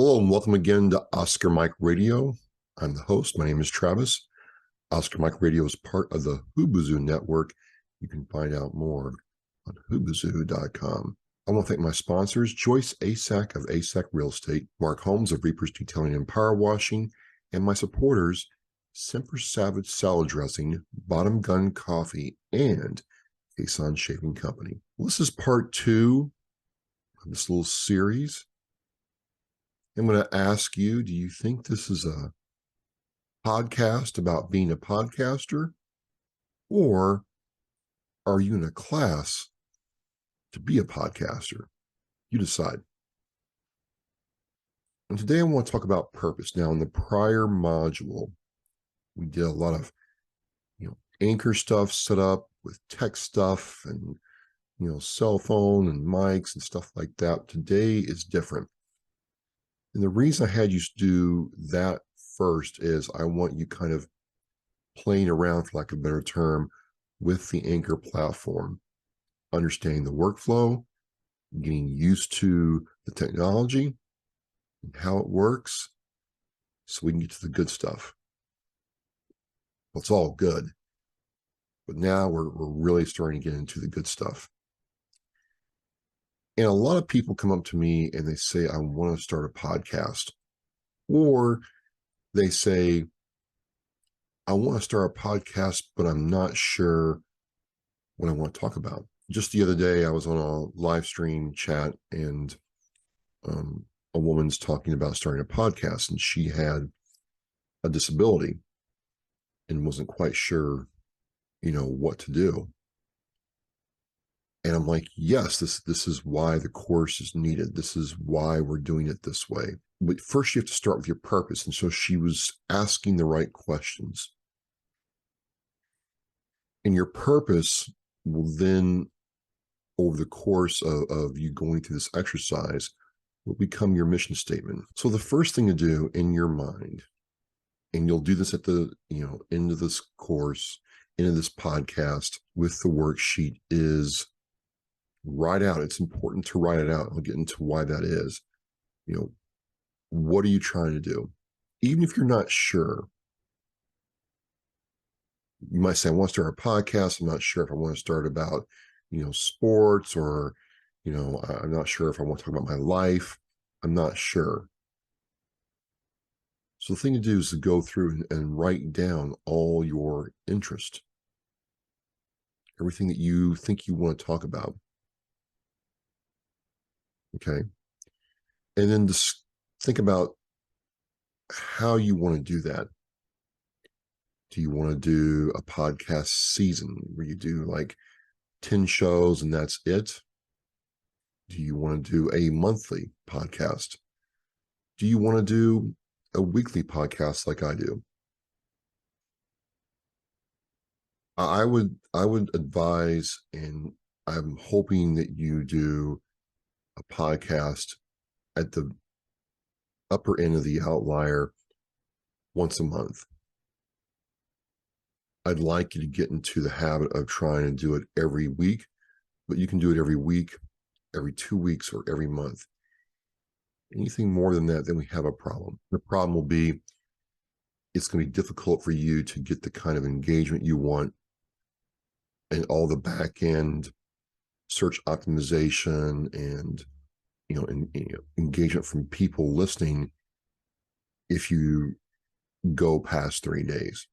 Hello and welcome again to Oscar Mike Radio. I'm the host. My name is Travis. Oscar Mike Radio is part of the Hoobazoo network. You can find out more on hoobazoo.com. I want to thank my sponsors, Joyce Asack of Asack Real Estate, Mark Holmes of Reapers Detailing and Power Washing, and my supporters, Semper Savage Salad Dressing, Bottom Gun Coffee, and Kason Shaving Company. Well, this is part 2 of this little series. I'm going to ask you, do you think this is a podcast about being a podcaster, or are you in a class to be a podcaster? You decide. And today I want to talk about purpose. Now, in the prior module, we did a lot of, anchor stuff set up with tech stuff and, cell phone and mics and stuff like that. Today is different. And the reason I had you do that first is I want you kind of playing around, for lack of a better term, with the Anchor platform, understanding the workflow, getting used to the technology and how it works, so we can get to the good stuff. Well, it's all good, but now we're really starting to get into the good stuff. And a lot of people come up to me and they say, I want to start a podcast. Or they say, I want to start a podcast, but I'm not sure what I want to talk about. Just the other day, I was on a live stream chat and a woman's talking about starting a podcast, and she had a disability and wasn't quite sure, what to do. And I'm like, yes, this is why the course is needed. This is why we're doing it this way. But first you have to start with your purpose. And so she was asking the right questions. And your purpose will then, over the course of you going through this exercise, will become your mission statement. So the first thing to do in your mind, and you'll do this at the end of this course, end of this podcast with the worksheet, is write out. It's important to write it out. I'll get into why that is. What are you trying to do? Even if you're not sure, you might say, I want to start a podcast. I'm not sure if I want to start about, sports, or, I'm not sure if I want to talk about my life. I'm not sure. So the thing to do is to go through and write down all your interest, everything that you think you want to talk about. Okay. And then just think about how you want to do that. Do you want to do a podcast season where you do like 10 shows and that's it? Do you want to do a monthly podcast? Do you want to do a weekly podcast like I do? I would advise, and I'm hoping that you do a podcast at the upper end of the outlier once a month. I'd like you to get into the habit of trying to do it every week, but you can do it every week, every 2 weeks, or every month. Anything more than that, then we have a problem. The problem will be it's going to be difficult for you to get the kind of engagement you want and all the back end search optimization and engagement from people listening if you go past 3 days,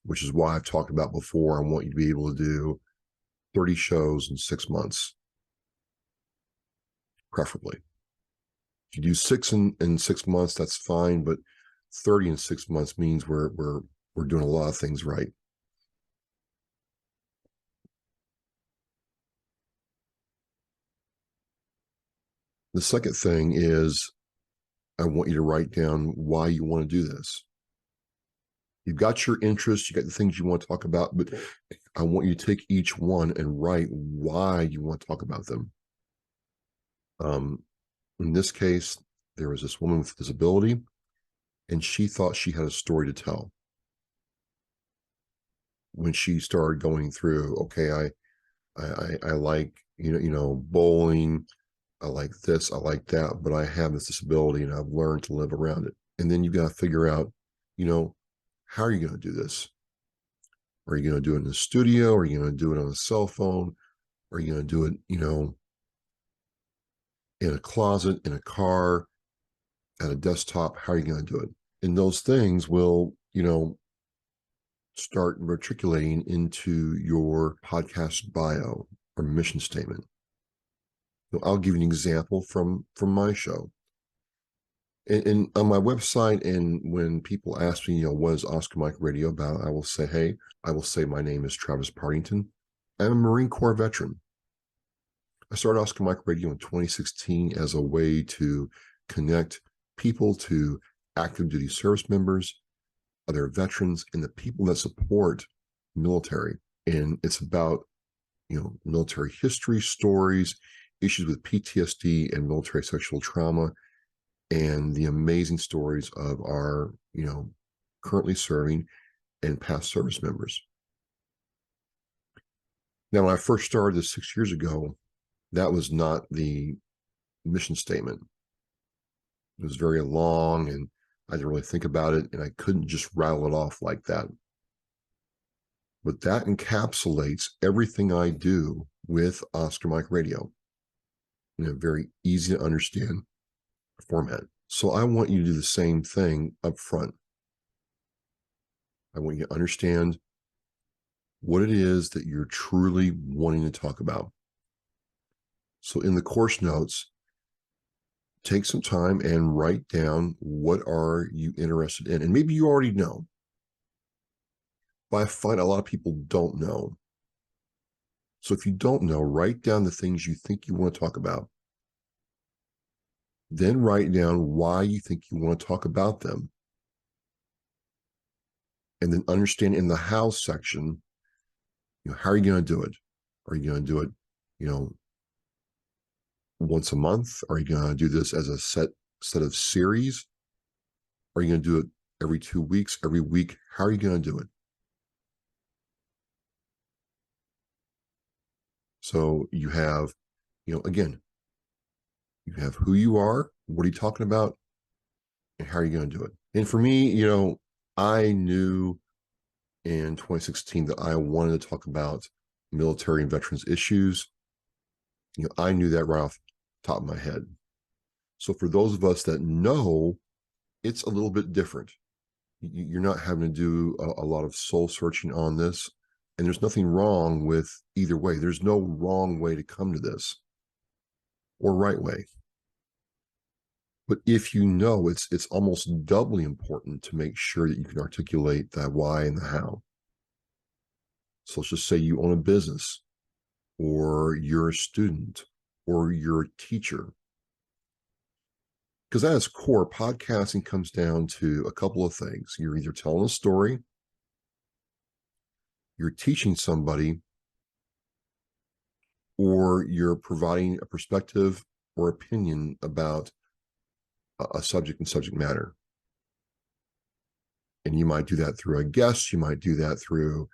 which is why I've talked about before. I want you to be able to do 30 shows in 6 months, preferably. If you do 6 in 6 months, that's fine, but 30 in 6 months means we're doing a lot of things right. The second thing is I want you to write down why you want to do this. You've got your interests, you got the things you want to talk about, but I want you to take each one and write why you want to talk about them. In this case, there was this woman with a disability, and she thought she had a story to tell. When she started going through, okay, I like, bowling, I like this, I like that, but I have this disability and I've learned to live around it. And then you've got to figure out, how are you going to do this? Are you going to do it in the studio? Are you going to do it on a cell phone? Are you going to do it, in a closet, in a car, at a desktop? How are you going to do it? And those things will, start matriculating into your podcast bio or mission statement. I'll give you an example from my show. And on my website, and when people ask me, what is Oscar Mike Radio about, I will say, my name is Travis Partington. I'm a Marine Corps veteran. I started Oscar Mike Radio in 2016 as a way to connect people to active duty service members, other veterans, and the people that support military. And it's about, military history, stories, issues with PTSD and military sexual trauma, and the amazing stories of our, currently serving and past service members. Now, when I first started this 6 years ago, that was not the mission statement. It was very long and I didn't really think about it, and I couldn't just rattle it off like that. But that encapsulates everything I do with Oscar Mike Radio in a very easy to understand format. So I want you to do the same thing up front. I want you to understand what it is that you're truly wanting to talk about. So in the course notes, take some time and write down, what are you interested in? And maybe you already know, but I find a lot of people don't know. So if you don't know, write down the things you think you want to talk about. Then write down why you think you want to talk about them. And then understand in the how section, how are you going to do it? Are you going to do it, once a month? Are you going to do this as a set of series? Are you going to do it every 2 weeks, every week? How are you going to do it? So you have, again, you have who you are, what are you talking about, and how are you going to do it? And for me, I knew in 2016 that I wanted to talk about military and veterans issues. I knew that right off the top of my head. So for those of us that know, it's a little bit different. You're not having to do a lot of soul searching on this. And there's nothing wrong with either way. There's no wrong way to come to this or right way. But if you know, it's almost doubly important to make sure that you can articulate that why and the how. So let's just say you own a business, or you're a student, or you're a teacher. Because at its core, podcasting comes down to a couple of things. You're either telling a story, you're teaching somebody, or you're providing a perspective or opinion about a subject and subject matter. And you might do that through a guest, you might do that through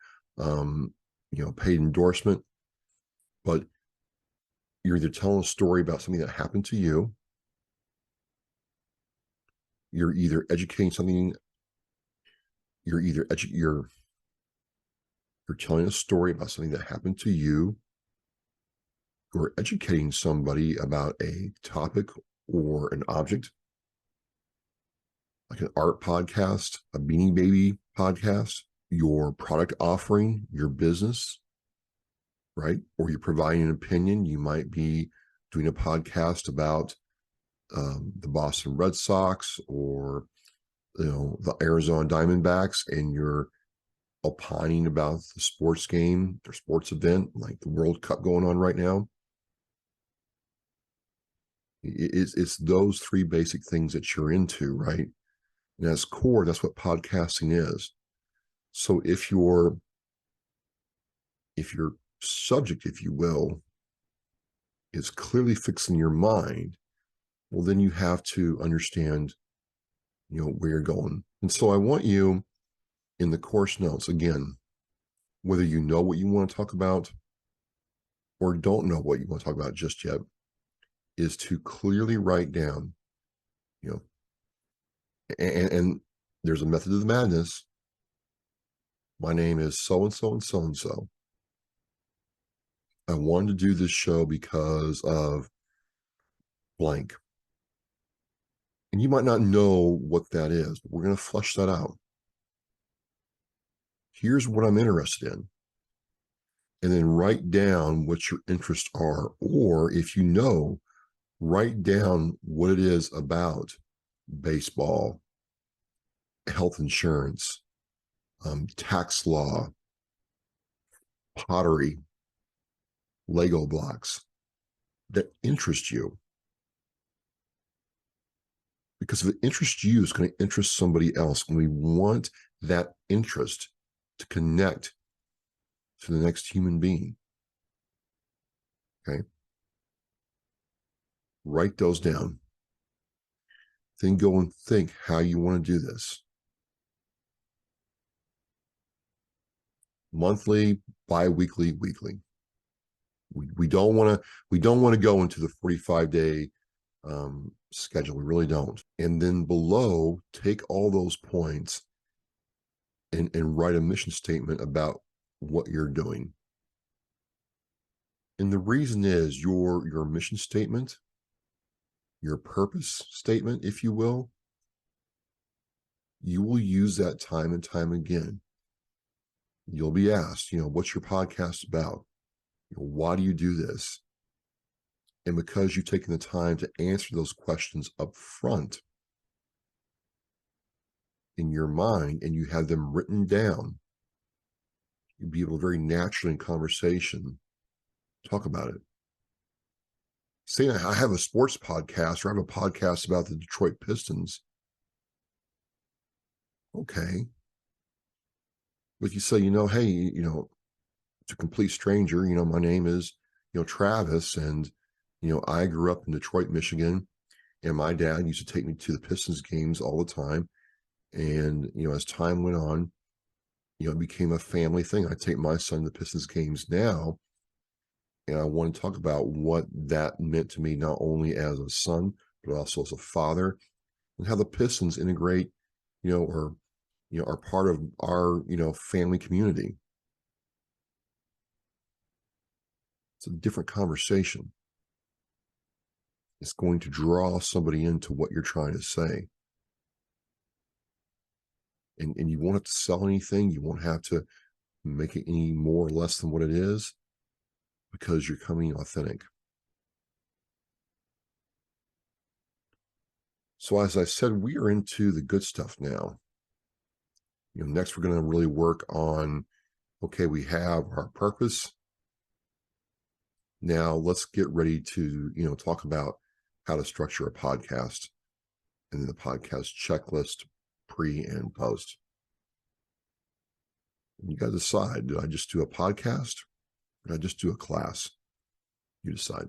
paid endorsement, but you're either telling a story about something that happened to you, you're either educating something, you're telling a story about something that happened to you, or educating somebody about a topic or an object, like an art podcast, a Beanie Baby podcast, your product offering, your business, right? Or you're providing an opinion. You might be doing a podcast about the Boston Red Sox, or the Arizona Diamondbacks, and you're opining about the sports game or sports event like the World Cup going on right now. It's those three basic things that you're into, right? And as core, that's what podcasting is. So if your subject, if you will, is clearly fixed in your mind, well, then you have to understand, where you're going. And so I want you, in the course notes, again, whether you know what you want to talk about or don't know what you want to talk about just yet, is to clearly write down, you know, and there's a method of the madness. My name is so and so and so and so. I wanted to do this show because of blank. And you might not know what that is, but we're going to flesh that out. Here's what I'm interested in. And then write down what your interests are. Or if you know, write down what it is about baseball, health insurance, tax law, pottery, Lego blocks that interest you. Because if it interests you, it's going to interest somebody else. And we want that interest to connect to the next human being. Okay. Write those down. Then go and think how you want to do this. Monthly, bi-weekly, weekly. We don't want to go into the 45-day schedule. We really don't. And then below, take all those points and write a mission statement about what you're doing. And the reason is your mission statement, your purpose statement, if you will use that time and time again. You'll be asked, what's your podcast about? Why do you do this? And because you've taken the time to answer those questions up front in your mind and you have them written down, you'll be able to very naturally in conversation talk about it. Say I have a sports podcast or I have a podcast about the Detroit Pistons. Okay. But you say, hey, it's a complete stranger, my name is, Travis, and, I grew up in Detroit, Michigan, and my dad used to take me to the Pistons games all the time. And, as time went on, it became a family thing. I take my son to the Pistons games now. And I want to talk about what that meant to me, not only as a son, but also as a father, and how the Pistons integrate, or, are part of our, family community. It's a different conversation. It's going to draw somebody into what you're trying to say. And you won't have to sell anything. You won't have to make it any more or less than what it is, because you're coming authentic. So as I said, we are into the good stuff now. Next we're going to really work on, okay, we have our purpose. Now let's get ready to, talk about how to structure a podcast and then the podcast checklist, pre and post. You got to decide, did I just do a podcast or did I just do a class? You decide.